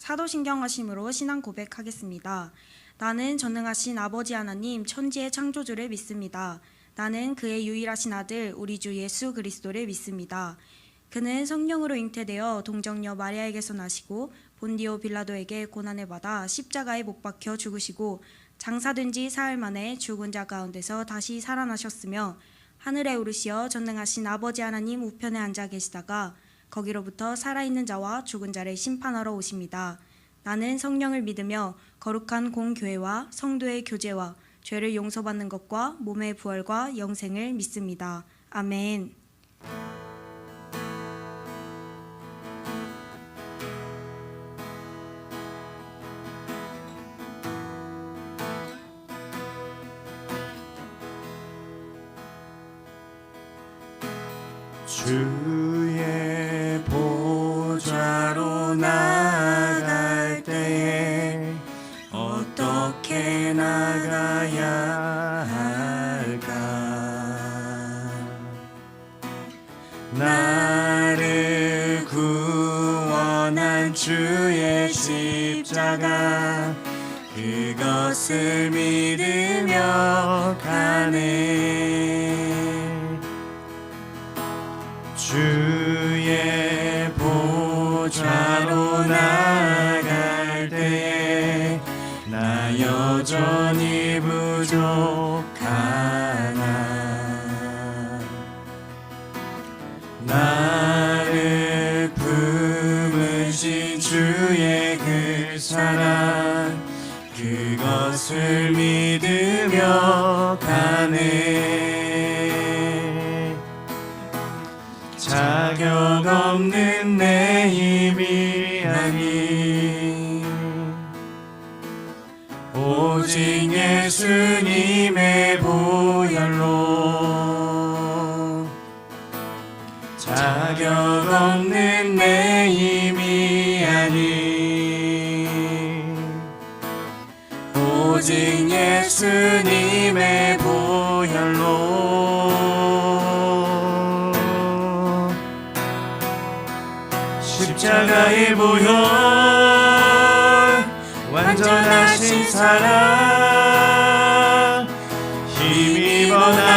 사도신경하심으로 신앙 고백하겠습니다. 나는 전능하신 아버지 하나님 천지의 창조주를 믿습니다. 나는 그의 유일하신 아들 우리 주 예수 그리스도를 믿습니다. 그는 성령으로 잉태되어 동정녀 마리아에게서 나시고 본디오 빌라도에게 고난을 받아 십자가에 못 박혀 죽으시고 장사된 지 사흘 만에 죽은 자 가운데서 다시 살아나셨으며 하늘에 오르시어 전능하신 아버지 하나님 우편에 앉아 계시다가 거기로부터 살아있는 자와 죽은 자를 심판하러 오십니다. 나는 성령을 믿으며 거룩한 공교회와 성도의 교제와 죄를 용서받는 것과 몸의 부활과 영생을 믿습니다. 아멘. 주의 보좌로 나갈 때에 어떻게 나가야 할까? 나를 구원한 주의 십자가 그것을 믿으며 가네. 주의 보좌로 나갈 때에 나 여전히 부족하나. 나를 품으신 주의 그 사랑 그것을 믿으며 가네. 자격 없는 내 힘이 아닌 오직 예수님의 보혈로 자격 없는 내 힘이 아닌 오직 예수님의 보혈로 십자가의 보혈 완전하신 사랑 힘입어 나갑니다.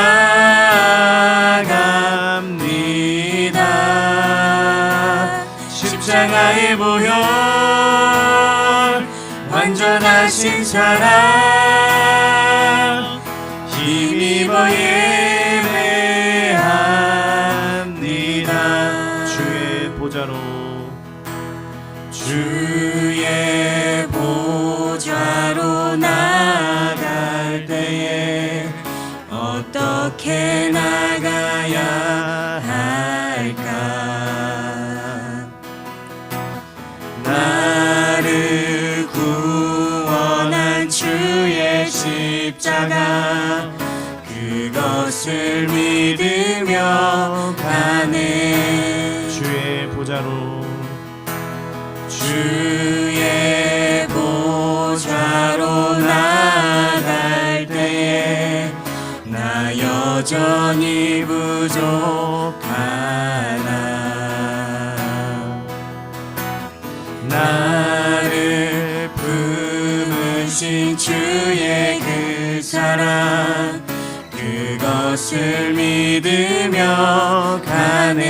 십자가의 보혈 완전하신 사랑 힘입어 예배합니다. 주의 보좌로 주의 보좌로 나갈 때에 어떻게 나가야 할까? 나를 구원한 주의 십자가 그것을 믿으며 가네. 주의 보좌로 주의 보좌로 나갈 때에 나 여전히 부족하나. 나를 품으신 주의 그 사랑 그것을 믿으며 가네.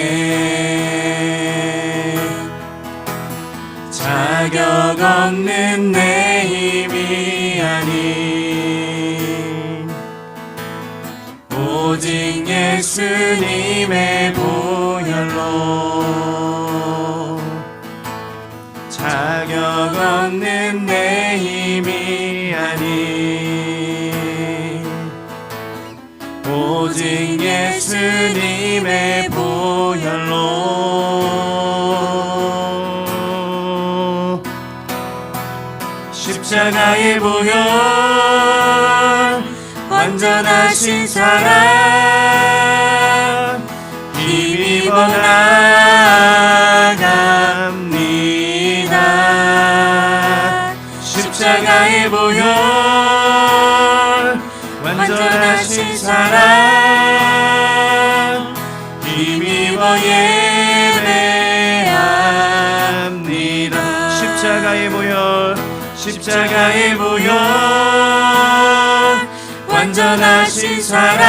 자격 없는 내 힘이 아닌 오직 예수님의 보혈로 자격 없는 내 힘이 아닌 오직 예수님의 보혈로 십자가의 보혈 완전하신 사랑 힘입어 나갑니다. 십자가의 보혈 완전하신 사랑 힘입어 예배합니다. 십자가의 보혈 완전하신 사랑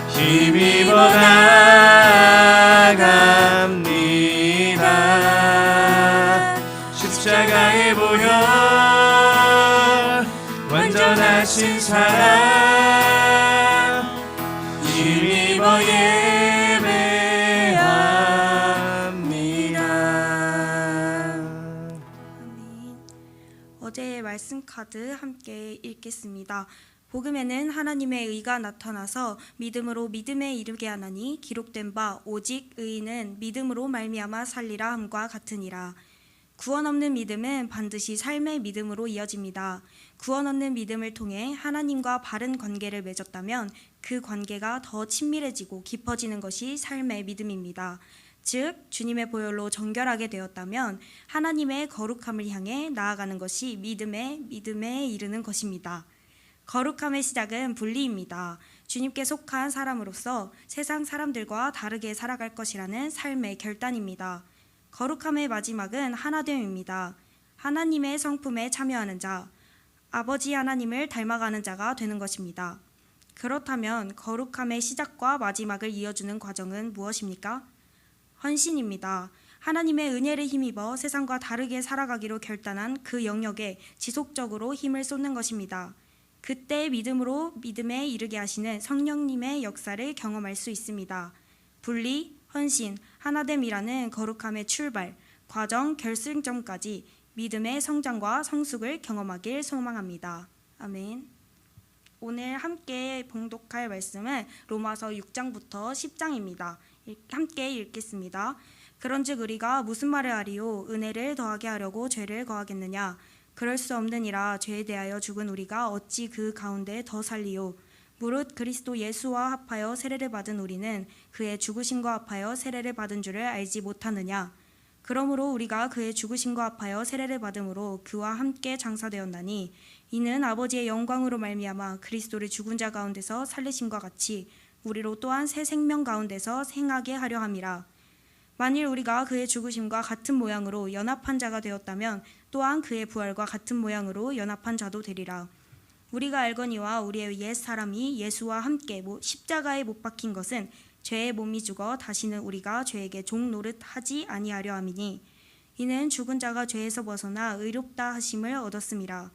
힘입어 나갑니다. 십자가의 보혈 완전하신 사랑 힘입어 예배합니다. 아멘. 어제의 말씀 카드 함께 읽겠습니다. 복음에는 하나님의 의가 나타나서 믿음으로 믿음에 이르게 하나니 기록된 바 오직 의인은 믿음으로 말미암아 살리라 함과 같으니라. 구원 없는 믿음은 반드시 삶의 믿음으로 이어집니다. 구원 없는 믿음을 통해 하나님과 바른 관계를 맺었다면 그 관계가 더 친밀해지고 깊어지는 것이 삶의 믿음입니다. 즉 주님의 보혈로 정결하게 되었다면 하나님의 거룩함을 향해 나아가는 것이 믿음에 이르는 것입니다. 거룩함의 시작은 분리입니다. 주님께 속한 사람으로서 세상 사람들과 다르게 살아갈 것이라는 삶의 결단입니다. 거룩함의 마지막은 하나됨입니다. 하나님의 성품에 참여하는 자, 아버지 하나님을 닮아가는 자가 되는 것입니다. 그렇다면 거룩함의 시작과 마지막을 이어주는 과정은 무엇입니까? 헌신입니다. 하나님의 은혜를 힘입어 세상과 다르게 살아가기로 결단한 그 영역에 지속적으로 힘을 쏟는 것입니다. 그때 믿음으로 믿음에 이르게 하시는 성령님의 역사를 경험할 수 있습니다. 분리, 헌신, 하나됨이라는 거룩함의 출발, 과정, 결승점까지 믿음의 성장과 성숙을 경험하길 소망합니다. 아멘. 오늘 함께 봉독할 말씀은 로마서 6장부터 10장입니다. 함께 읽겠습니다. 그런즉 우리가 무슨 말을 하리요? 은혜를 더하게 하려고 죄를 거하겠느냐? 그럴 수 없느니라. 죄에 대하여 죽은 우리가 어찌 그 가운데 더 살리요? 무릇 그리스도 예수와 합하여 세례를 받은 우리는 그의 죽으심과 합하여 세례를 받은 줄을 알지 못하느냐? 그러므로 우리가 그의 죽으심과 합하여 세례를 받음으로 그와 함께 장사되었나니 이는 아버지의 영광으로 말미암아 그리스도를 죽은 자 가운데서 살리심과 같이 우리로 또한 새 생명 가운데서 생하게 하려 함이라. 만일 우리가 그의 죽으심과 같은 모양으로 연합한 자가 되었다면 또한 그의 부활과 같은 모양으로 연합한 자도 되리라. 우리가 알거니와 우리의 옛 사람이 예수와 함께 십자가에 못 박힌 것은 죄의 몸이 죽어 다시는 우리가 죄에게 종 노릇하지 아니하려 함이니 이는 죽은 자가 죄에서 벗어나 의롭다 하심을 얻었음이라.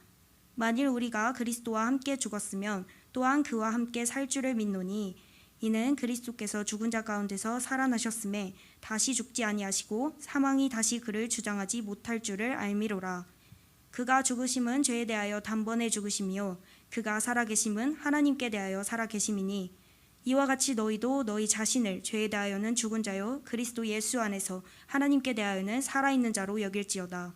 만일 우리가 그리스도와 함께 죽었으면 또한 그와 함께 살 줄을 믿노니 이는 그리스도께서 죽은 자 가운데서 살아나셨음에 다시 죽지 아니하시고 사망이 다시 그를 주장하지 못할 줄을 알미로라. 그가 죽으심은 죄에 대하여 단번에 죽으심이요 그가 살아계심은 하나님께 대하여 살아계심이니 이와 같이 너희도 너희 자신을 죄에 대하여는 죽은 자요 그리스도 예수 안에서 하나님께 대하여는 살아있는 자로 여길지어다.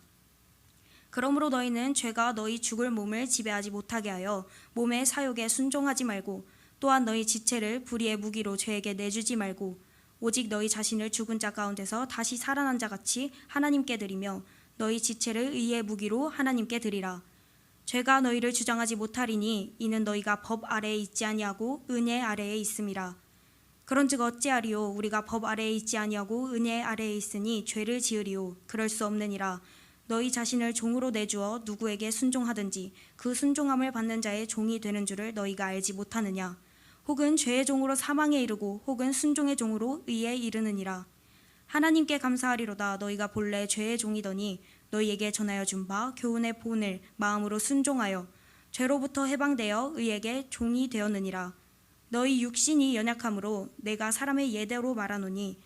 그러므로 너희는 죄가 너희 죽을 몸을 지배하지 못하게 하여 몸의 사욕에 순종하지 말고 또한 너희 지체를 불의의 무기로 죄에게 내주지 말고 오직 너희 자신을 죽은 자 가운데서 다시 살아난 자 같이 하나님께 드리며 너희 지체를 의의 무기로 하나님께 드리라. 죄가 너희를 주장하지 못하리니 이는 너희가 법 아래에 있지 아니하고 은혜 아래에 있음이라. 그런즉 어찌하리요? 우리가 법 아래에 있지 아니하고 은혜 아래에 있으니 죄를 지으리요? 그럴 수 없느니라. 너희 자신을 종으로 내주어 누구에게 순종하든지 그 순종함을 받는 자의 종이 되는 줄을 너희가 알지 못하느냐? 혹은 죄의 종으로 사망에 이르고 혹은 순종의 종으로 의에 이르느니라. 하나님께 감사하리로다. 너희가 본래 죄의 종이더니 너희에게 전하여 준 바 교훈의 본을 마음으로 순종하여 죄로부터 해방되어 의에게 종이 되었느니라. 너희 육신이 연약함으로 내가 사람의 예대로 말하노니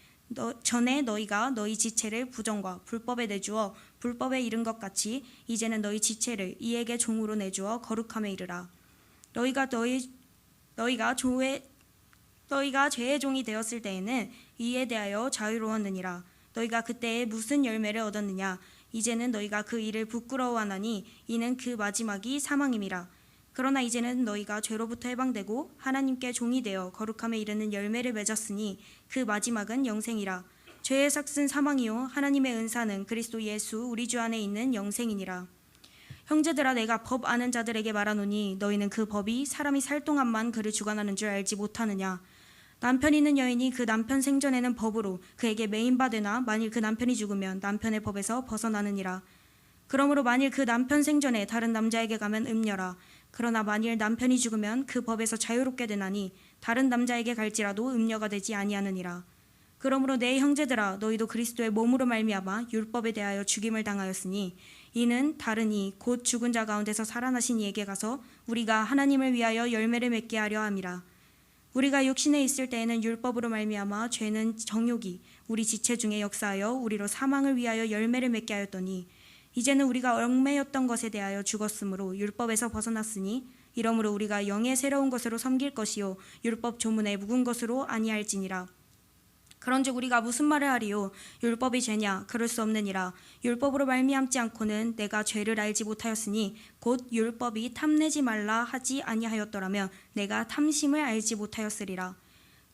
전에 너희가 너희 지체를 부정과 불법에 내주어 불법에 이른 것 같이 이제는 너희 지체를 이에게 종으로 내주어 거룩함에 이르라. 너희가 죄의 종이 되었을 때에는 이에 대하여 자유로웠느니라. 너희가 그때에 무슨 열매를 얻었느냐? 이제는 너희가 그 일을 부끄러워하나니 이는 그 마지막이 사망임이라. 그러나 이제는 너희가 죄로부터 해방되고 하나님께 종이 되어 거룩함에 이르는 열매를 맺었으니 그 마지막은 영생이라. 죄의 삭은 사망이요 하나님의 은사는 그리스도 예수 우리 주 안에 있는 영생이니라. 형제들아 내가 법 아는 자들에게 말하노니 너희는 그 법이 사람이 살 동안만 그를 주관하는 줄 알지 못하느냐. 남편 있는 여인이 그 남편 생전에는 법으로 그에게 매인받으나 만일 그 남편이 죽으면 남편의 법에서 벗어나느니라. 그러므로 만일 그 남편 생전에 다른 남자에게 가면 음녀라. 그러나 만일 남편이 죽으면 그 법에서 자유롭게 되나니 다른 남자에게 갈지라도 음녀가 되지 아니하느니라. 그러므로 내 형제들아, 너희도 그리스도의 몸으로 말미암아 율법에 대하여 죽임을 당하였으니 이는 다르니 곧 죽은 자 가운데서 살아나신 이에게 가서 우리가 하나님을 위하여 열매를 맺게 하려 함이라. 우리가 육신에 있을 때에는 율법으로 말미암아 죄는 정욕이 우리 지체 중에 역사하여 우리로 사망을 위하여 열매를 맺게 하였더니 이제는 우리가 얽매였던 것에 대하여 죽었으므로 율법에서 벗어났으니 이러므로 우리가 영의 새로운 것으로 섬길 것이요 율법 조문에 묵은 것으로 아니할지니라. 그런즉 우리가 무슨 말을 하리요? 율법이 죄냐? 그럴 수 없느니라. 율법으로 말미암지 않고는 내가 죄를 알지 못하였으니 곧 율법이 탐내지 말라 하지 아니하였더라면 내가 탐심을 알지 못하였으리라.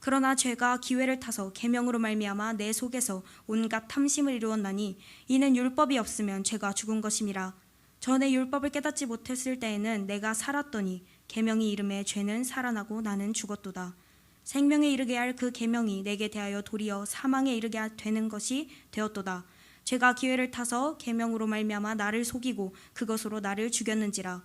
그러나 죄가 기회를 타서 계명으로 말미암아 내 속에서 온갖 탐심을 이루었나니 이는 율법이 없으면 죄가 죽은 것임이라. 전에 율법을 깨닫지 못했을 때에는 내가 살았더니 계명이 이름에 죄는 살아나고 나는 죽었도다. 생명에 이르게 할 그 계명이 내게 대하여 도리어 사망에 이르게 되는 것이 되었도다. 죄가 기회를 타서 계명으로 말미암아 나를 속이고 그것으로 나를 죽였는지라.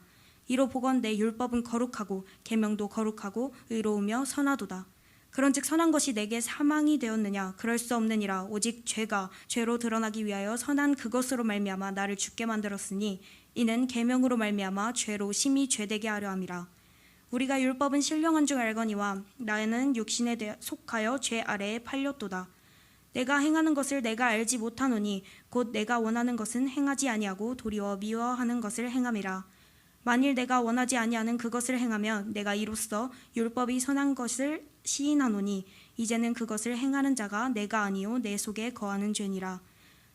이로 보건대 율법은 거룩하고 계명도 거룩하고 의로우며 선하도다. 그런즉 선한 것이 내게 사망이 되었느냐? 그럴 수 없느니라. 오직 죄가 죄로 드러나기 위하여 선한 그것으로 말미암아 나를 죽게 만들었으니 이는 계명으로 말미암아 죄로 심히 죄되게 하려 함이라. 우리가 율법은 신령한 줄 알거니와 나는 육신에 속하여 죄 아래에 팔렸도다. 내가 행하는 것을 내가 알지 못하노니 곧 내가 원하는 것은 행하지 아니하고 도리어 미워하는 것을 행함이라. 만일 내가 원하지 아니하는 그것을 행하면 내가 이로써 율법이 선한 것을 시인하노니 이제는 그것을 행하는 자가 내가 아니요 내 속에 거하는 죄니라.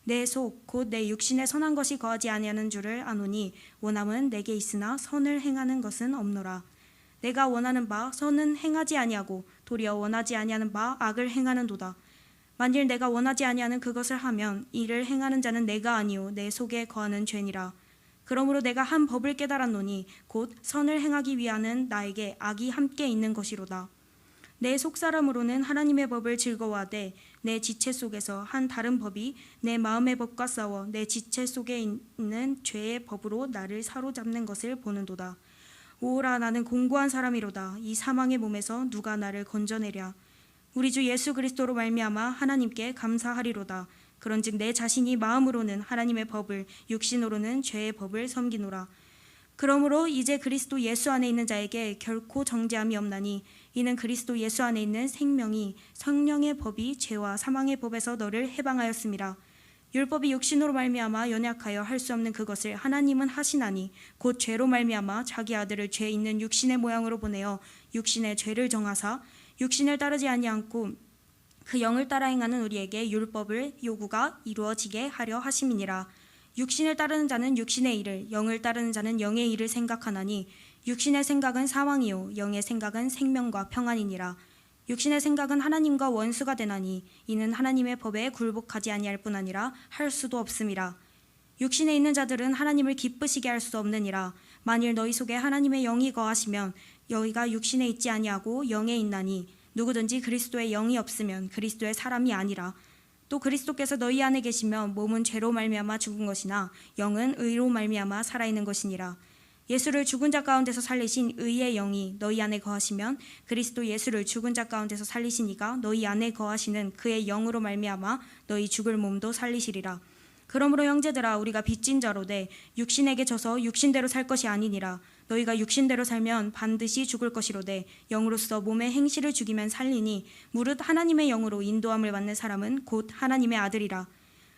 내 속 곧 내 육신에 선한 것이 거하지 아니하는 줄을 아노니 원함은 내게 있으나 선을 행하는 것은 없노라. 내가 원하는 바 선은 행하지 아니하고 도리어 원하지 아니하는 바 악을 행하는도다. 만일 내가 원하지 아니하는 그것을 하면 이를 행하는 자는 내가 아니요 내 속에 거하는 죄니라. 그러므로 내가 한 법을 깨달았노니 곧 선을 행하기 위하는 나에게 악이 함께 있는 것이로다. 내 속사람으로는 하나님의 법을 즐거워하되 내 지체 속에서 한 다른 법이 내 마음의 법과 싸워 내 지체 속에 있는 죄의 법으로 나를 사로잡는 것을 보는도다. 오라, 나는 공고한 사람이로다. 이 사망의 몸에서 누가 나를 건져내랴. 우리 주 예수 그리스도로 말미암아 하나님께 감사하리로다. 그런즉 내 자신이 마음으로는 하나님의 법을 육신으로는 죄의 법을 섬기노라. 그러므로 이제 그리스도 예수 안에 있는 자에게 결코 정죄함이 없나니 이는 그리스도 예수 안에 있는 생명이 성령의 법이 죄와 사망의 법에서 너를 해방하였음이라. 율법이 육신으로 말미암아 연약하여 할 수 없는 그것을 하나님은 하시나니 곧 죄로 말미암아 자기 아들을 죄 있는 육신의 모양으로 보내어 육신의 죄를 정하사 육신을 따르지 아니하고 그 영을 따라 행하는 우리에게 율법을 요구가 이루어지게 하려 하심이니라. 육신을 따르는 자는 육신의 일을 영을 따르는 자는 영의 일을 생각하나니 육신의 생각은 사망이요 영의 생각은 생명과 평안이니라. 육신의 생각은 하나님과 원수가 되나니 이는 하나님의 법에 굴복하지 아니할 뿐 아니라 할 수도 없음이라. 육신에 있는 자들은 하나님을 기쁘시게 할 수 없느니라. 만일 너희 속에 하나님의 영이 거하시면 너희가 육신에 있지 아니하고 영에 있나니 누구든지 그리스도의 영이 없으면 그리스도의 사람이 아니라. 또 그리스도께서 너희 안에 계시면 몸은 죄로 말미암아 죽은 것이나 영은 의로 말미암아 살아있는 것이니라. 예수를 죽은 자 가운데서 살리신 의의 영이 너희 안에 거하시면 그리스도 예수를 죽은 자 가운데서 살리신 이가 너희 안에 거하시는 그의 영으로 말미암아 너희 죽을 몸도 살리시리라. 그러므로 형제들아, 우리가 빚진 자로되 육신에게 져서 육신대로 살 것이 아니니라. 너희가 육신대로 살면 반드시 죽을 것이로되 영으로서 몸의 행실을 죽이면 살리니 무릇 하나님의 영으로 인도함을 받는 사람은 곧 하나님의 아들이라.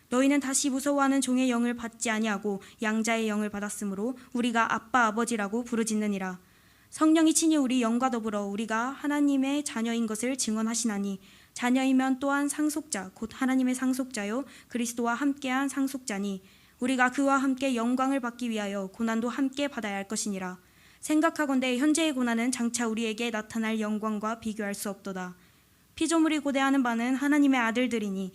너희는 다시 무서워하는 종의 영을 받지 아니하고 양자의 영을 받았으므로 우리가 아빠 아버지라고 부르짖느니라. 성령이 친히 우리 영과 더불어 우리가 하나님의 자녀인 것을 증언하시나니 자녀이면 또한 상속자 곧 하나님의 상속자요 그리스도와 함께한 상속자니 우리가 그와 함께 영광을 받기 위하여 고난도 함께 받아야 할 것이니라. 생각하건대 현재의 고난은 장차 우리에게 나타날 영광과 비교할 수 없도다. 피조물이 고대하는 바는 하나님의 아들들이니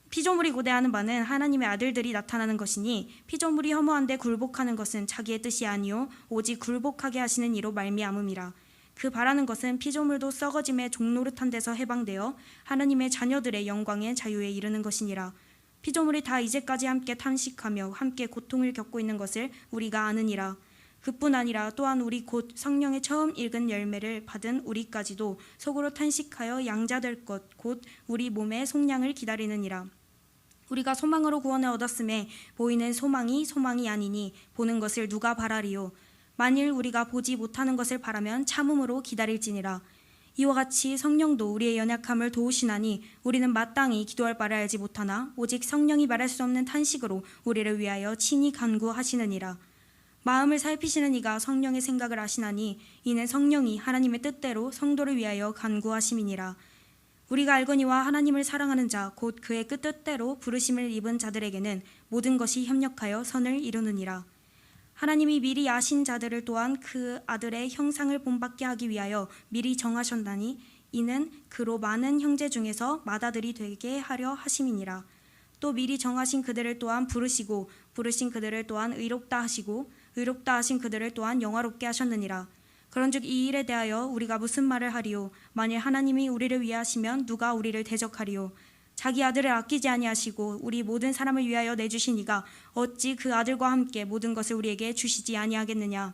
피조물이 고대하는 바는 하나님의 아들들이 나타나는 것이니 피조물이 허무한데 굴복하는 것은 자기의 뜻이 아니요 오직 굴복하게 하시는 이로 말미암음이라. 그 바라는 것은 피조물도 썩어짐의 종노릇한 데서 해방되어 하나님의 자녀들의 영광의 자유에 이르는 것이니라. 피조물이 다 이제까지 함께 탄식하며 함께 고통을 겪고 있는 것을 우리가 아느니라. 그뿐 아니라 또한 우리 곧 성령의 처음 읽은 열매를 받은 우리까지도 속으로 탄식하여 양자될 것 곧 우리 몸의 속량을 기다리느니라. 우리가 소망으로 구원을 얻었음에 보이는 소망이 아니니 보는 것을 누가 바라리요. 만일 우리가 보지 못하는 것을 바라면 참음으로 기다릴지니라. 이와 같이 성령도 우리의 연약함을 도우시나니 우리는 마땅히 기도할 바를 알지 못하나 오직 성령이 말할 수 없는 탄식으로 우리를 위하여 친히 간구하시느니라. 마음을 살피시는 이가 성령의 생각을 아시나니 이는 성령이 하나님의 뜻대로 성도를 위하여 간구하심이니라. 우리가 알거니와 하나님을 사랑하는 자 곧 그의 그 뜻대로 부르심을 입은 자들에게는 모든 것이 협력하여 선을 이루느니라. 하나님이 미리 아신 자들을 또한 그 아들의 형상을 본받게 하기 위하여 미리 정하셨나니 이는 그로 많은 형제 중에서 맏아들이 되게 하려 하심이니라. 또 미리 정하신 그들을 또한 부르시고 부르신 그들을 또한 의롭다 하시고 의롭다 하신 그들을 또한 영화롭게 하셨느니라. 그런즉 이 일에 대하여 우리가 무슨 말을 하리요? 만일 하나님이 우리를 위하시면 누가 우리를 대적하리요? 자기 아들을 아끼지 아니하시고 우리 모든 사람을 위하여 내주신 이가 어찌 그 아들과 함께 모든 것을 우리에게 주시지 아니하겠느냐?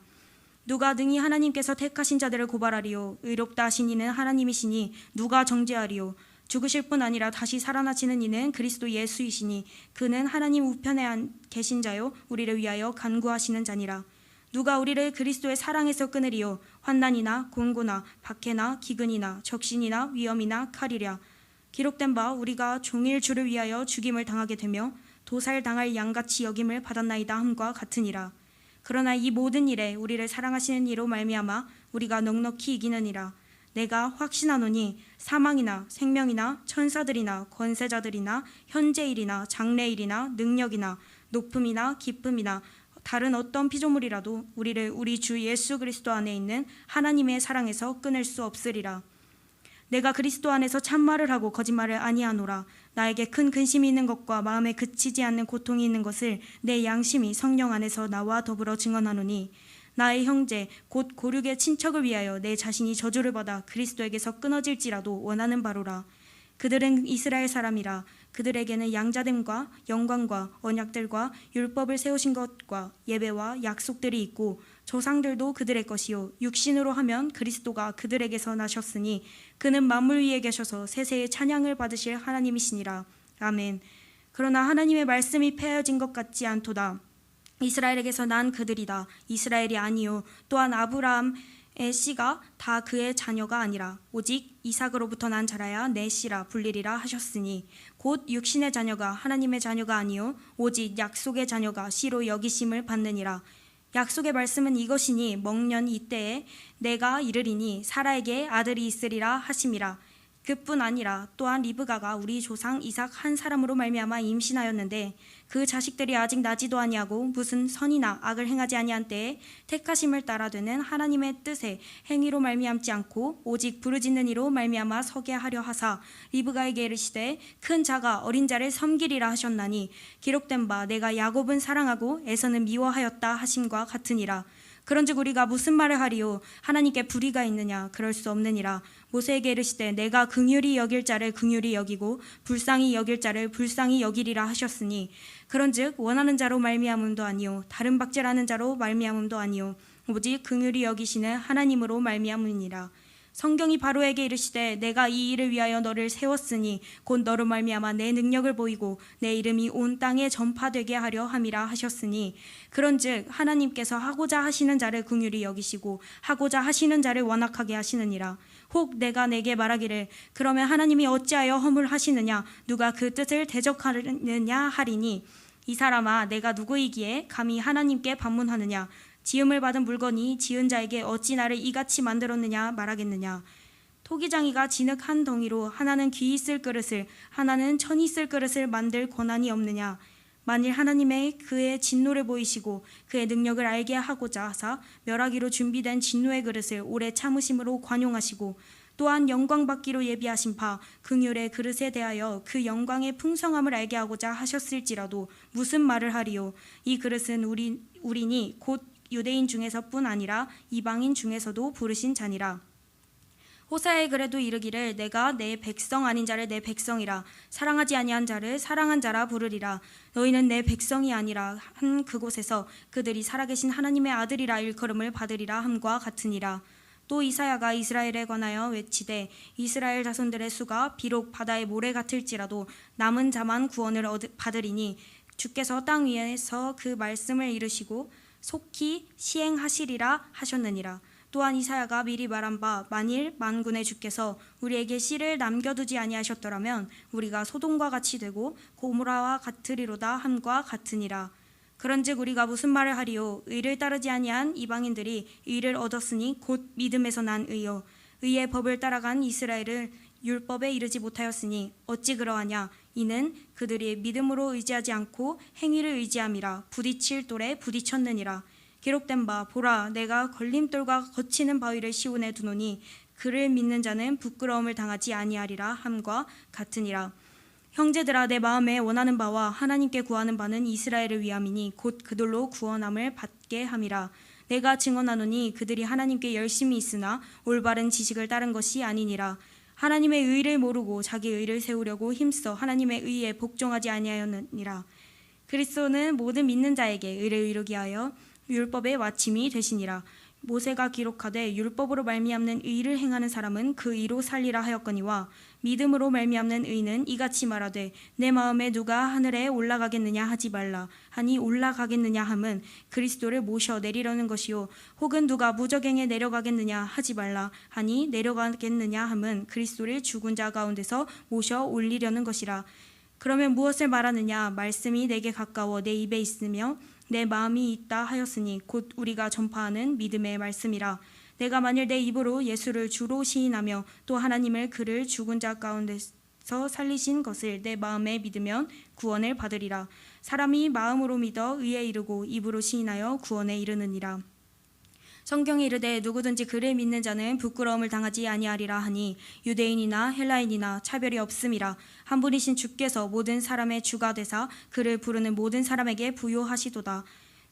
누가 능히 하나님께서 택하신 자들을 고발하리요? 의롭다 하신 이는 하나님이시니 누가 정죄하리요? 죽으실 뿐 아니라 다시 살아나시는 이는 그리스도 예수이시니 그는 하나님 우편에 계신 자요 우리를 위하여 간구하시는 자니라. 누가 우리를 그리스도의 사랑에서 끊으리요? 환난이나 공고나 박해나 기근이나 적신이나 위험이나 칼이랴. 기록된 바 우리가 종일 주를 위하여 죽임을 당하게 되며 도살당할 양같이 여김을 받았나이다 함과 같으니라. 그러나 이 모든 일에 우리를 사랑하시는 이로 말미암아 우리가 넉넉히 이기느니라. 내가 확신하노니 사망이나 생명이나 천사들이나 권세자들이나 현재일이나 장래일이나 능력이나 높음이나 기쁨이나 다른 어떤 피조물이라도 우리를 우리 주 예수 그리스도 안에 있는 하나님의 사랑에서 끊을 수 없으리라. 내가 그리스도 안에서 참말을 하고 거짓말을 아니하노라. 나에게 큰 근심이 있는 것과 마음에 그치지 않는 고통이 있는 것을 내 양심이 성령 안에서 나와 더불어 증언하노니 나의 형제 곧 고륙의 친척을 위하여 내 자신이 저주를 받아 그리스도에게서 끊어질지라도 원하는 바로라. 그들은 이스라엘 사람이라. 그들에게는 양자됨과 영광과 언약들과 율법을 세우신 것과 예배와 약속들이 있고 조상들도 그들의 것이요 육신으로 하면 그리스도가 그들에게서 나셨으니 그는 만물 위에 계셔서 세세의 찬양을 받으실 하나님이시니라. 아멘. 그러나 하나님의 말씀이 폐하여진 것 같지 않도다. 이스라엘에게서 난 그들이다. 이스라엘이 아니요 또한 아브라함의 씨가 다 그의 자녀가 아니라 오직 이삭으로부터 난 자라야 내 씨라 불리리라 하셨으니 곧 육신의 자녀가 하나님의 자녀가 아니요 오직 약속의 자녀가 씨로 여기심을 받느니라. 약속의 말씀은 이것이니 먹년 이때에 내가 이르리니 사라에게 아들이 있으리라 하심이라. 그뿐 아니라 또한 리브가가 우리 조상 이삭 한 사람으로 말미암아 임신하였는데 그 자식들이 아직 나지도 아니하고 무슨 선이나 악을 행하지 아니한 때에 택하심을 따라 되는 하나님의 뜻에 행위로 말미암지 않고 오직 부르짖는 이로 말미암아 서게 하려 하사 리브가에게 이르시되 큰 자가 어린 자를 섬기리라 하셨나니 기록된 바 내가 야곱은 사랑하고 에서는 미워하였다 하심과 같으니라. 그런즉 우리가 무슨 말을 하리요? 하나님께 불의가 있느냐? 그럴 수 없느니라. 모세에게 이르시되 내가 긍휼히 여길 자를 긍휼히 여기고 불쌍히 여길 자를 불쌍히 여기리라 하셨으니 그런즉 원하는 자로 말미암음도 아니요 다른 박제라는 자로 말미암음도 아니요 오직 긍휼히 여기시는 하나님으로 말미암으니라. 성경이 바로에게 이르시되 내가 이 일을 위하여 너를 세웠으니 곧 너로 말미암아 내 능력을 보이고 내 이름이 온 땅에 전파되게 하려 함이라 하셨으니 그런즉 하나님께서 하고자 하시는 자를 긍휼히 여기시고 하고자 하시는 자를 완악하게 하시느니라. 혹 내가 내게 말하기를 그러면 하나님이 어찌하여 허물하시느냐 누가 그 뜻을 대적하느냐 하리니 이 사람아 내가 누구이기에 감히 하나님께 반문하느냐 지음을 받은 물건이 지은 자에게 어찌 나를 이같이 만들었느냐 말하겠느냐. 토기장이가 진흙 한 덩이로 하나는 귀 있을 그릇을 하나는 천 있을 그릇을 만들 권한이 없느냐. 만일 하나님의 그의 진노를 보이시고 그의 능력을 알게 하고자 하사 멸하기로 준비된 진노의 그릇을 오래 참으심으로 관용하시고 또한 영광 받기로 예비하신 바 긍휼의 그릇에 대하여 그 영광의 풍성함을 알게 하고자 하셨을지라도 무슨 말을 하리요. 이 그릇은 우리니 곧 유대인 중에서뿐 아니라 이방인 중에서도 부르신 자니라. 호사에 그래도 이르기를 내가 내 백성 아닌 자를 내 백성이라 사랑하지 아니한 자를 사랑한 자라 부르리라. 너희는 내 백성이 아니라 한 그곳에서 그들이 살아계신 하나님의 아들이라 일컬음을 받으리라 함과 같으니라. 또 이사야가 이스라엘에 관하여 외치되 이스라엘 자손들의 수가 비록 바다의 모래 같을지라도 남은 자만 구원을 받으리니 주께서 땅 위에서 그 말씀을 이루시고 속히 시행하시리라 하셨느니라. 또한 이사야가 미리 말한 바 만일 만군의 주께서 우리에게 씨를 남겨두지 아니하셨더라면 우리가 소돔과 같이 되고 고모라와 같으리로다 함과 같으니라. 그런즉 우리가 무슨 말을 하리요? 의를 따르지 아니한 이방인들이 의를 얻었으니 곧 믿음에서 난 의요. 의의 법을 따라간 이스라엘은 율법에 이르지 못하였으니 어찌 그러하냐? 이는 그들이 믿음으로 의지하지 않고 행위를 의지함이라. 부딪힐 돌에 부딪혔느니라. 기록된 바 보라 내가 걸림돌과 거치는 바위를 시온에 두노니 그를 믿는 자는 부끄러움을 당하지 아니하리라 함과 같으니라. 형제들아 내 마음에 원하는 바와 하나님께 구하는 바는 이스라엘을 위함이니 곧 그들로 구원함을 받게 함이라. 내가 증언하노니 그들이 하나님께 열심히 있으나 올바른 지식을 따른 것이 아니니라. 하나님의 의를 모르고 자기 의를 세우려고 힘써 하나님의 의에 복종하지 아니하였느니라. 그리스도는 모든 믿는 자에게 의를 이루게 하여 율법의 마침이 되시니라. 모세가 기록하되 율법으로 말미암는 의를 행하는 사람은 그 의로 살리라 하였거니와 믿음으로 말미암는 의는 이같이 말하되 내 마음에 누가 하늘에 올라가겠느냐 하지 말라 하니 올라가겠느냐 함은 그리스도를 모셔 내리려는 것이요 혹은 누가 무저갱에 내려가겠느냐 하지 말라 하니 내려가겠느냐 함은 그리스도를 죽은 자 가운데서 모셔 올리려는 것이라. 그러면 무엇을 말하느냐? 말씀이 내게 가까워 내 입에 있으며 내 마음이 있다 하였으니 곧 우리가 전파하는 믿음의 말씀이라. 내가 만일 내 입으로 예수를 주로 시인하며 또 하나님을 그를 죽은 자 가운데서 살리신 것을 내 마음에 믿으면 구원을 받으리라. 사람이 마음으로 믿어 의에 이르고 입으로 시인하여 구원에 이르느니라. 성경에 이르되 누구든지 그를 믿는 자는 부끄러움을 당하지 아니하리라 하니 유대인이나 헬라인이나 차별이 없음이라. 한 분이신 주께서 모든 사람의 주가 되사 그를 부르는 모든 사람에게 부요하시도다.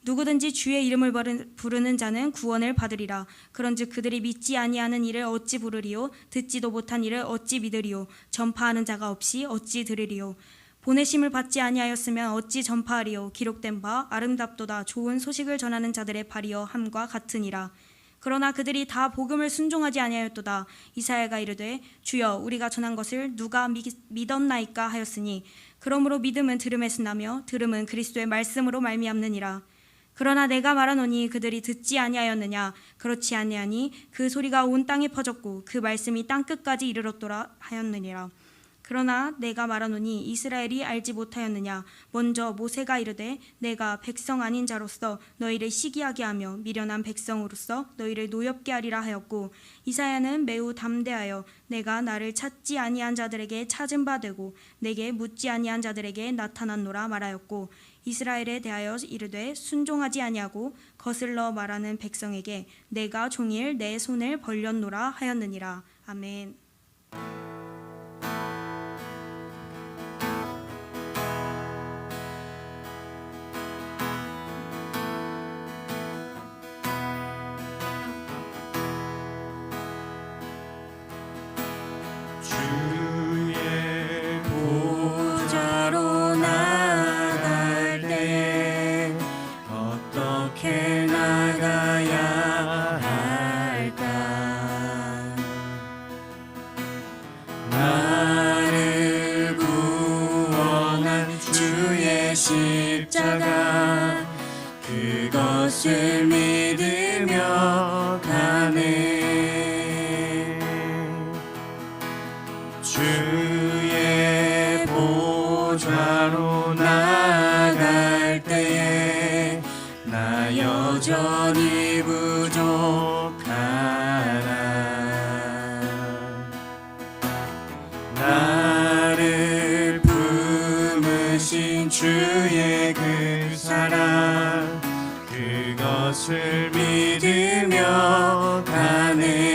누구든지 주의 이름을 부르는 자는 구원을 받으리라. 그런즉 그들이 믿지 아니하는 일을 어찌 부르리요? 듣지도 못한 일을 어찌 믿으리요? 전파하는 자가 없이 어찌 들으리요? 보내심을 받지 아니하였으면 어찌 전파하리요? 기록된 바 아름답도다 좋은 소식을 전하는 자들의 발이여 함과 같으니라. 그러나 그들이 다 복음을 순종하지 아니하였도다. 이사야가 이르되 주여 우리가 전한 것을 누가 믿었나이까 하였으니 그러므로 믿음은 들음에서 나며 들음은 그리스도의 말씀으로 말미암느니라. 그러나 내가 말하노니 그들이 듣지 아니하였느냐? 그렇지 아니하니 그 소리가 온 땅에 퍼졌고 그 말씀이 땅 끝까지 이르렀도라 하였느니라. 그러나 내가 말하노니 이스라엘이 알지 못하였느냐? 먼저 모세가 이르되 내가 백성 아닌 자로서 너희를 시기하게 하며 미련한 백성으로서 너희를 노엽게 하리라 하였고 이사야는 매우 담대하여 내가 나를 찾지 아니한 자들에게 찾은 바 되고 내게 묻지 아니한 자들에게 나타났노라 말하였고 이스라엘에 대하여 이르되 순종하지 아니하고 거슬러 말하는 백성에게 내가 종일 내 손을 벌렸노라 하였느니라. 아멘. 주의 보좌로 나갈 때 어떻게 나가야 할까? 나를 구원한 주의 십자가 그것을 믿으며 가네. 주의 보좌로 나갈 때에 나 여전히 부족하나. 나를 품으신 주의 그 사랑 그것을 믿으며 가네.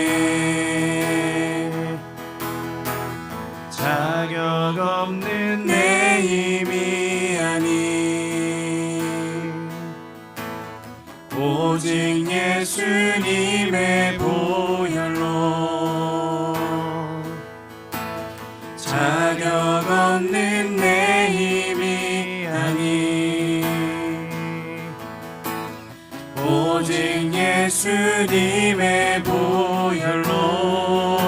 자격 없는 내 힘이 아닌 오직 예수님의 보혈로 오직 예수님의 보혈로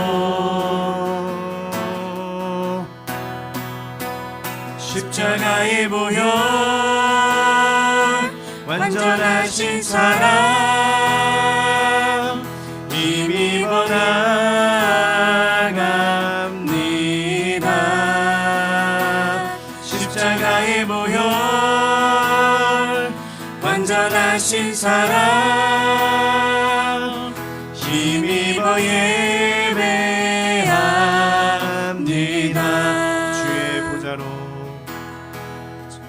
십자가의 보혈 완전하신 사랑 힘입어 나갑니다. 십자가의 보혈 완전하신 사랑 힘입어 예배합니다.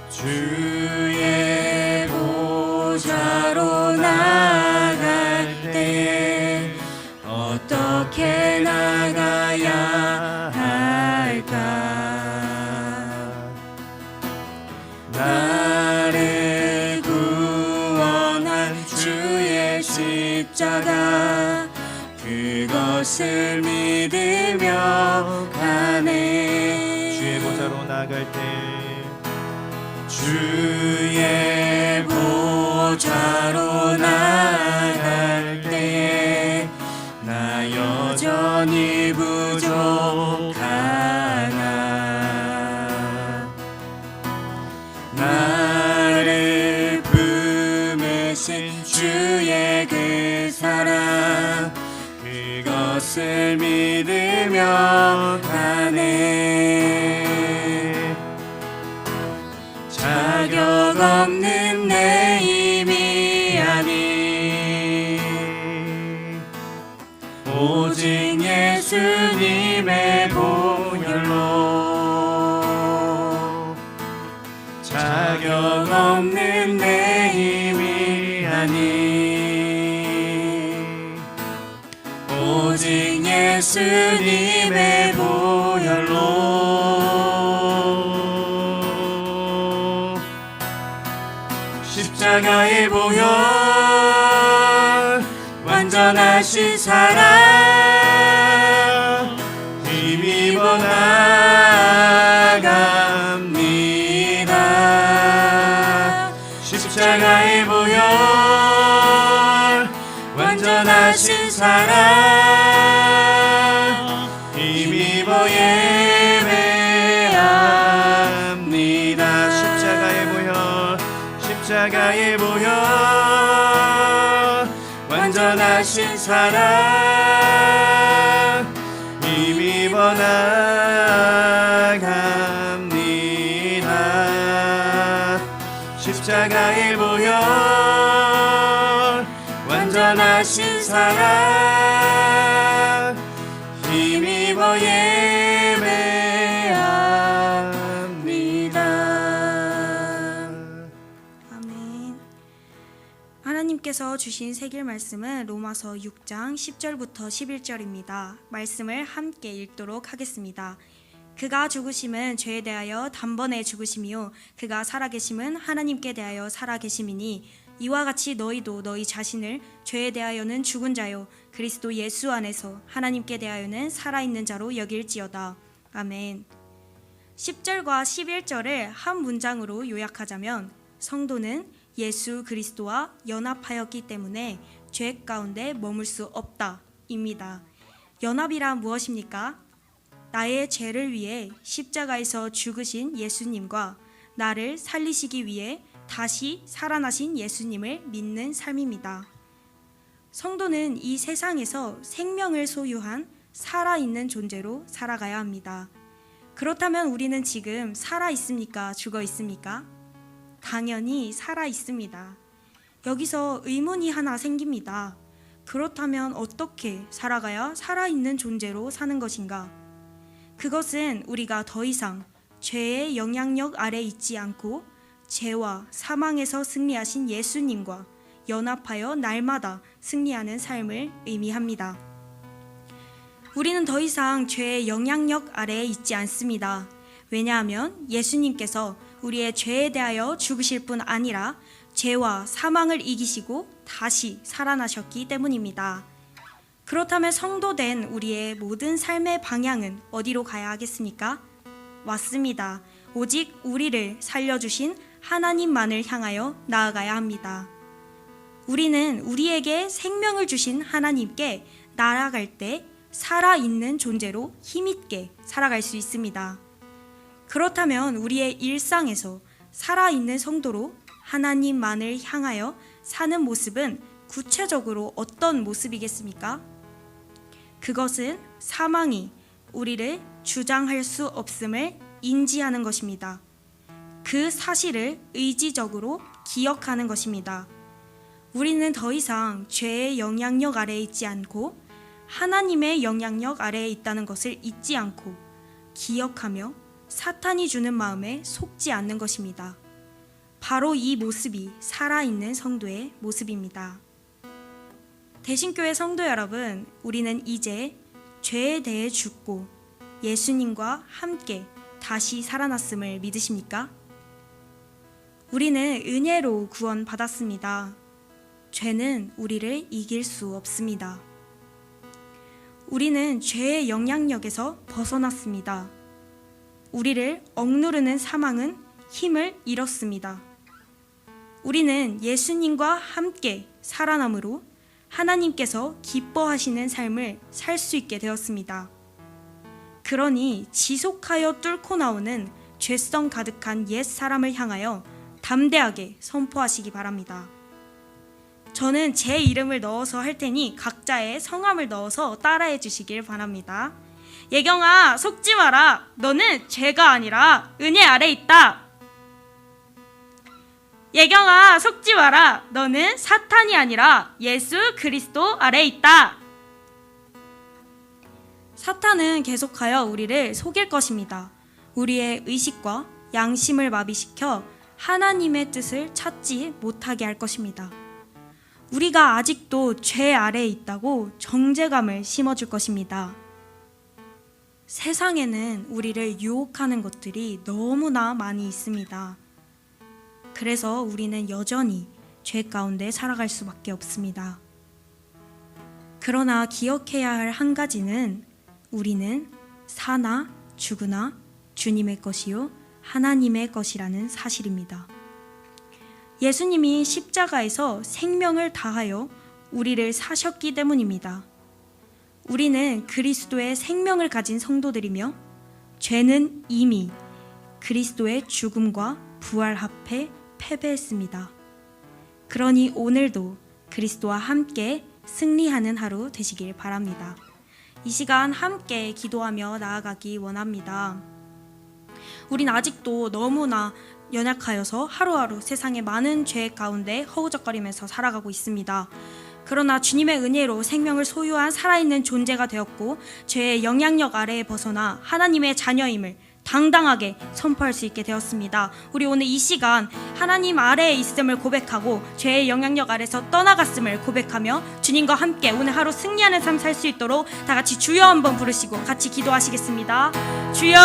주의 보좌로 나갈 때에 어떻게 나가야 할까? 나를 구원한 주의 십자가 그것을 믿으며 가네. 주의 보좌로 나갈 때 주의 보좌로 나갈 때에 나 여전히 부족하나. 나를 품으신 주의 그 사랑 그것을 믿으며 가네. 자격 없는 내 힘이 아닌 오직 예수님의 보혈로 자격 없는 내 힘이 아닌 오직 예수님의 보혈로 십자가의 보혈 완전하신 사랑 힘입어 나갑니다. 십자가의 보혈 완전하신 사랑 힘입어 예배합니다. 십자가의 보혈 십자가의 보혈 완전하신 사랑 힘입어 나갑니다. 십자가의 보혈 완전하신 사랑 힘입어 예배합니다. 아멘. 하나님께서 주신 새길 말씀은 로마서 6장 10절부터 11절입니다. 말씀을 함께 읽도록 하겠습니다. 그가 죽으심은 죄에 대하여 단번에 죽으심이요 그가 살아계심은 하나님께 대하여 살아계심이니 이와 같이 너희도 너희 자신을 죄에 대하여는 죽은 자요 그리스도 예수 안에서 하나님께 대하여는 살아있는 자로 여길지어다. 아멘. 10절과 11절을 한 문장으로 요약하자면 성도는 예수 그리스도와 연합하였기 때문에 죄 가운데 머물 수 없다 입니다. 연합이란 무엇입니까? 나의 죄를 위해 십자가에서 죽으신 예수님과 나를 살리시기 위해 다시 살아나신 예수님을 믿는 삶입니다. 성도는 이 세상에서 생명을 소유한 살아있는 존재로 살아가야 합니다. 그렇다면 우리는 지금 살아있습니까? 죽어 있습니까? 당연히 살아있습니다. 여기서 의문이 하나 생깁니다. 그렇다면 어떻게 살아가야 살아있는 존재로 사는 것인가? 그것은 우리가 더 이상 죄의 영향력 아래 있지 않고 죄와 사망에서 승리하신 예수님과 연합하여 날마다 승리하는 삶을 의미합니다. 우리는 더 이상 죄의 영향력 아래에 있지 않습니다. 왜냐하면 예수님께서 우리의 죄에 대하여 죽으실 뿐 아니라 죄와 사망을 이기시고 다시 살아나셨기 때문입니다. 그렇다면 성도된 우리의 모든 삶의 방향은 어디로 가야 하겠습니까? 맞습니다. 오직 우리를 살려주신 하나님만을 향하여 나아가야 합니다. 우리는 우리에게 생명을 주신 하나님께 나아갈 때 살아있는 존재로 힘있게 살아갈 수 있습니다. 그렇다면 우리의 일상에서 살아있는 성도로 하나님만을 향하여 사는 모습은 구체적으로 어떤 모습이겠습니까? 그것은 사망이 우리를 주장할 수 없음을 인지하는 것입니다. 그 사실을 의지적으로 기억하는 것입니다. 우리는 더 이상 죄의 영향력 아래에 있지 않고 하나님의 영향력 아래에 있다는 것을 잊지 않고 기억하며 사탄이 주는 마음에 속지 않는 것입니다. 바로 이 모습이 살아있는 성도의 모습입니다. 대신교회 성도 여러분, 우리는 이제 죄에 대해 죽고 예수님과 함께 다시 살아났음을 믿으십니까? 우리는 은혜로 구원받았습니다. 죄는 우리를 이길 수 없습니다. 우리는 죄의 영향력에서 벗어났습니다. 우리를 억누르는 사망은 힘을 잃었습니다. 우리는 예수님과 함께 살아남으로 하나님께서 기뻐하시는 삶을 살 수 있게 되었습니다. 그러니 지속하여 뚫고 나오는 죄성 가득한 옛 사람을 향하여 담대하게 선포하시기 바랍니다. 저는 제 이름을 넣어서 할 테니 각자의 성함을 넣어서 따라해 주시길 바랍니다. 예경아, 속지 마라. 너는 죄가 아니라 은혜 아래 있다. 예경아, 속지 마라. 너는 사탄이 아니라 예수 그리스도 아래 있다. 사탄은 계속하여 우리를 속일 것입니다. 우리의 의식과 양심을 마비시켜 하나님의 뜻을 찾지 못하게 할 것입니다. 우리가 아직도 죄 아래에 있다고 정죄감을 심어줄 것입니다. 세상에는 우리를 유혹하는 것들이 너무나 많이 있습니다. 그래서 우리는 여전히 죄 가운데 살아갈 수밖에 없습니다. 그러나 기억해야 할 한 가지는 우리는 사나 죽으나 주님의 것이요 하나님의 것이라는 사실입니다. 예수님이 십자가에서 생명을 다하여 우리를 사셨기 때문입니다. 우리는 그리스도의 생명을 가진 성도들이며 죄는 이미 그리스도의 죽음과 부활 앞에 패배했습니다. 그러니 오늘도 그리스도와 함께 승리하는 하루 되시길 바랍니다. 이 시간 함께 기도하며 나아가기 원합니다. 우린 아직도 너무나 연약하여서 하루하루 세상의 많은 죄 가운데 허우적거리면서 살아가고 있습니다. 그러나 주님의 은혜로 생명을 소유한 살아있는 존재가 되었고 죄의 영향력 아래에 벗어나 하나님의 자녀임을 당당하게 선포할 수 있게 되었습니다. 우리 오늘 이 시간 하나님 아래에 있음을 고백하고 죄의 영향력 아래서 떠나갔음을 고백하며 주님과 함께 오늘 하루 승리하는 삶 살 수 있도록 다 같이 주여 한번 부르시고 같이 기도하시겠습니다. 주여!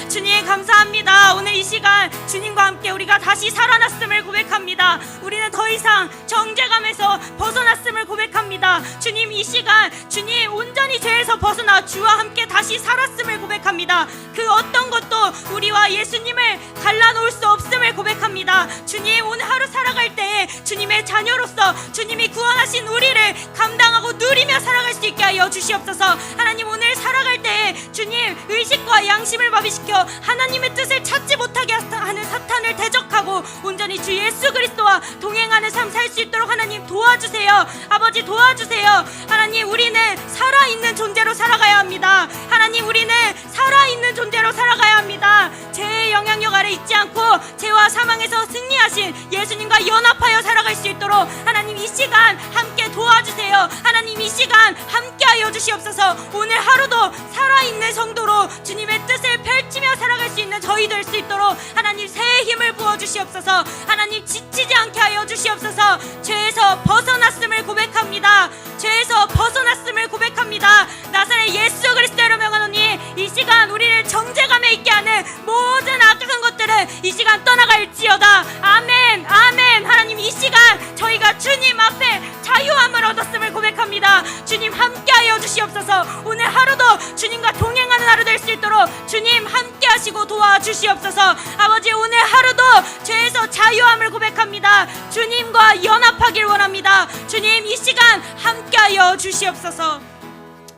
주님 감사합니다. 오늘 이 시간 주님과 함께 우리가 다시 살아났음을 고백합니다. 우리는 더 이상 정죄감에서 벗어났음을 고백합니다. 주님 이 시간 주님 온전히 죄에서 벗어나 주와 함께 다시 살았음을 고백합니다. 그 어떤 것도 우리와 예수님을 갈라놓을 수 없음을 고백합니다. 주님 오늘 하루 살아갈 때에 주님의 자녀로서 주님이 구원하신 우리를 감당하고 누리며 살아갈 수 있게 하여 주시옵소서. 하나님 오늘 살아갈 때에 주님 의식과 양심을 마비시켜 하나님의 뜻을 찾지 못하게 하는 사탄을 대적하고 온전히 주 예수 그리스도와 동행하는 삶 살 수 있도록 하나님 도와주세요. 아버지 도와주세요. 하나님 우리는 살아있는 존재로 살아가야 합니다. 하나님 우리는 살아있는 존재로 살아가야 합니다. 죄의 영향력 아래 있지 않고 죄와 사망에서 승리하신 예수님과 연합하여 살아갈 수 있도록 하나님 이 시간 함께 도와주세요. 하나님 이 시간 함께하여 주시옵소서. 오늘 하루도 살아있는 성도로 주님의 뜻을 펼치며 살아갈 수 있는 저희 될 수 있도록 하나님 새해 힘을 부어주시옵소서. 하나님 지치지 않게 하여 주시옵소서. 죄에서 벗어났음을 고백합니다. 죄에서 벗어났음을 고백합니다. 나사렛 예수 그리스도로 명하노니 이 시간 우리를 정죄감에 있게 하는 모든 악한 것들은 이 시간 떠나갈지어다. 아멘 아멘. 하나님 이 시간 저희가 주님 앞에 자유함을 얻었음을 고백합니다. 주님 함께하여 주시옵소서. 오늘 하루도 주님과 동행하는 하루 될 수 있도록 주님 함께 함께하시고 도와주시옵소서. 아버지, 오늘 하루도 죄에서 자유함을 고백합니다. 주님과 연합하길 원합니다. 주님, 이 시간 함께하여 주시옵소서.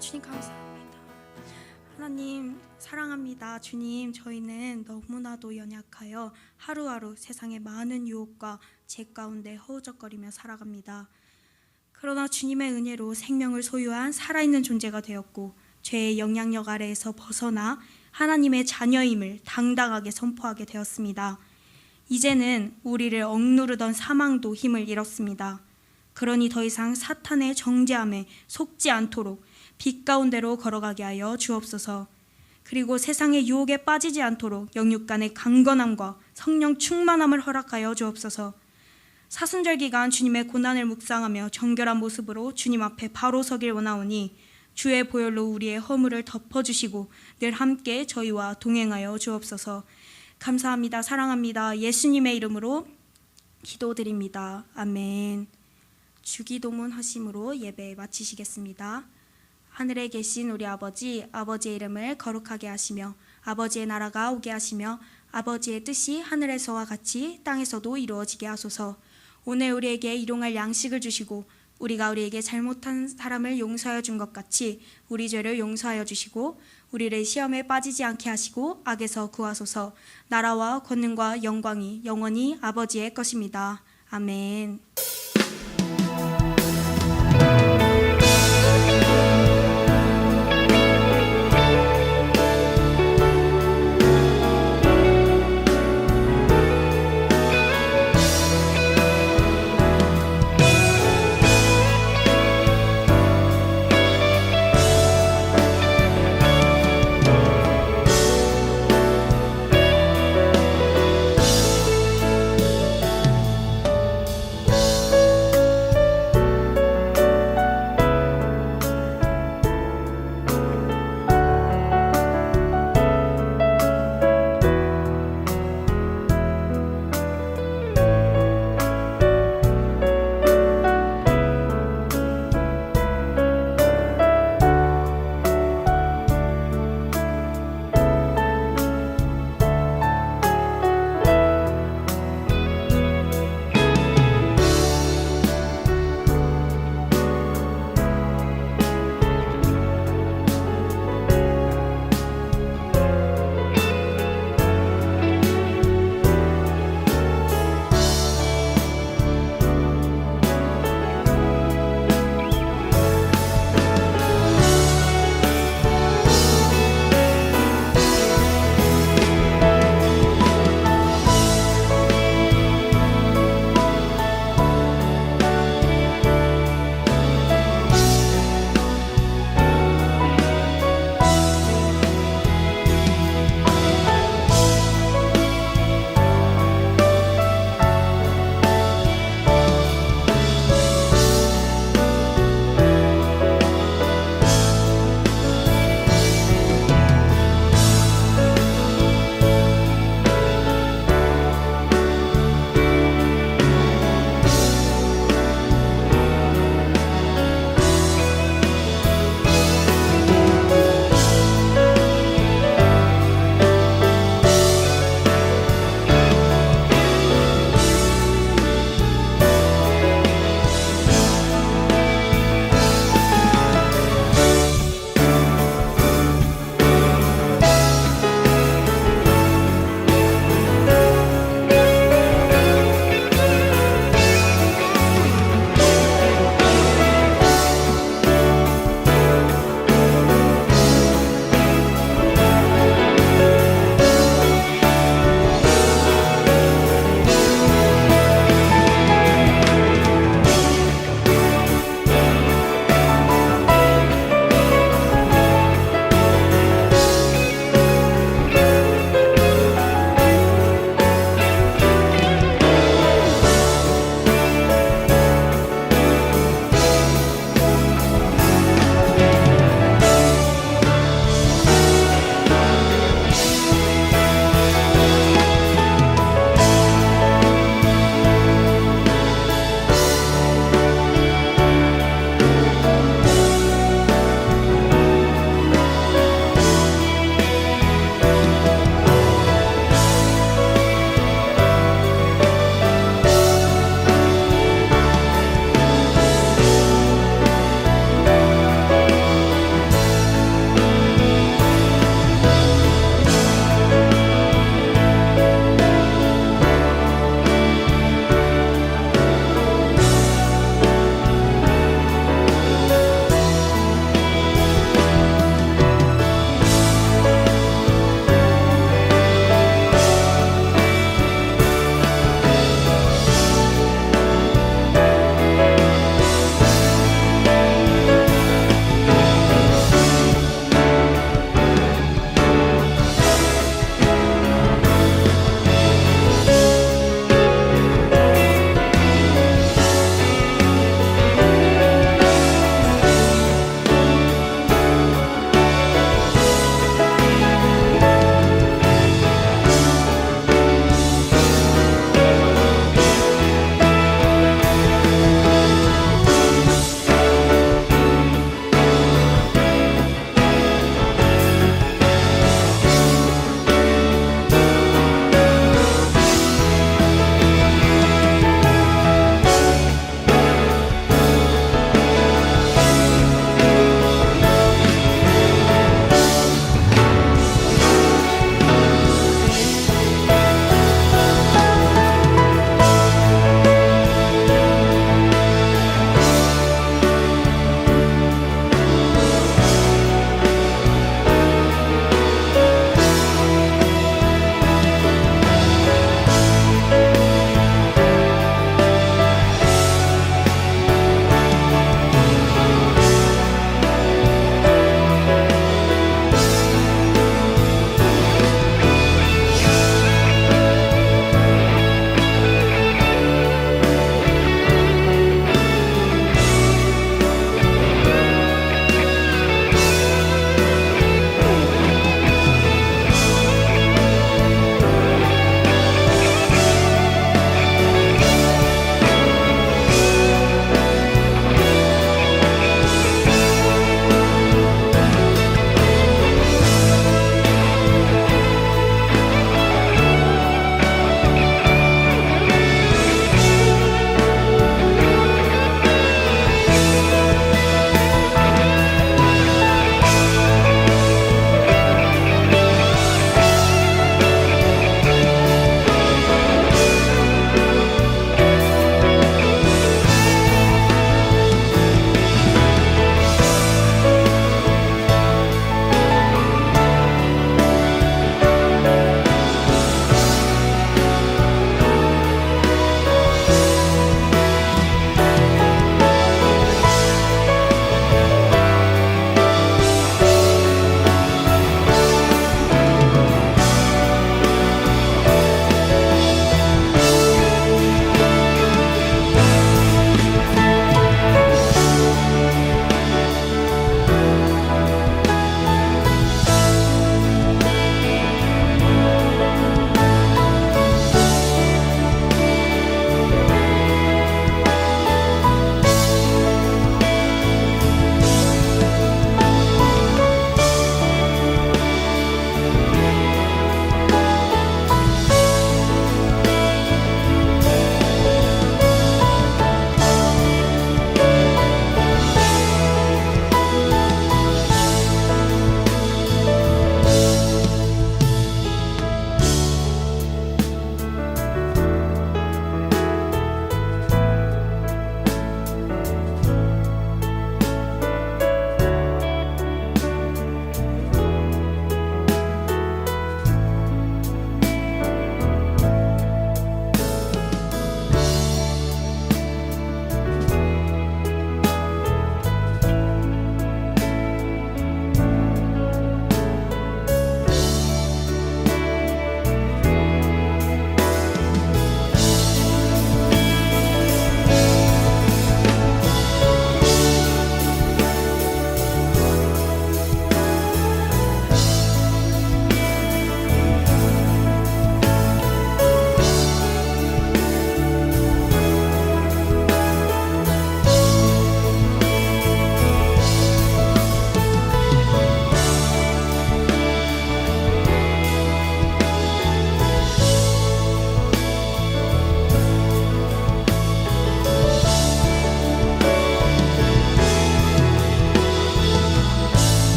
주님 감사합니다. 하나님 사랑합니다. 주님, 저희는 너무나도 연약하여 하루하루 세상의 많은 유혹과 죄 가운데 허우적거리며 살아갑니다. 그러나 주님의 은혜로 생명을 소유한 살아있는 존재가 되었고 죄의 영향력 아래에서 벗어나 하나님의 자녀임을 당당하게 선포하게 되었습니다. 이제는 우리를 억누르던 사망도 힘을 잃었습니다. 그러니 더 이상 사탄의 정죄함에 속지 않도록 빛 가운데로 걸어가게 하여 주옵소서. 그리고 세상의 유혹에 빠지지 않도록 영육 간의 강건함과 성령 충만함을 허락하여 주옵소서. 사순절 기간 주님의 고난을 묵상하며 정결한 모습으로 주님 앞에 바로 서길 원하오니 주의 보혈로 우리의 허물을 덮어주시고 늘 함께 저희와 동행하여 주옵소서. 감사합니다. 사랑합니다. 예수님의 이름으로 기도드립니다. 아멘. 주기도문 하심으로 예배 마치시겠습니다. 하늘에 계신 우리 아버지, 아버지의 이름을 거룩하게 하시며 아버지의 나라가 오게 하시며 아버지의 뜻이 하늘에서와 같이 땅에서도 이루어지게 하소서. 오늘 우리에게 일용할 양식을 주시고 우리가 우리에게 잘못한 사람을 용서하여 준 것 같이 우리 죄를 용서하여 주시고 우리를 시험에 빠지지 않게 하시고 악에서 구하소서. 나라와 권능과 영광이 영원히 아버지의 것입니다. 아멘.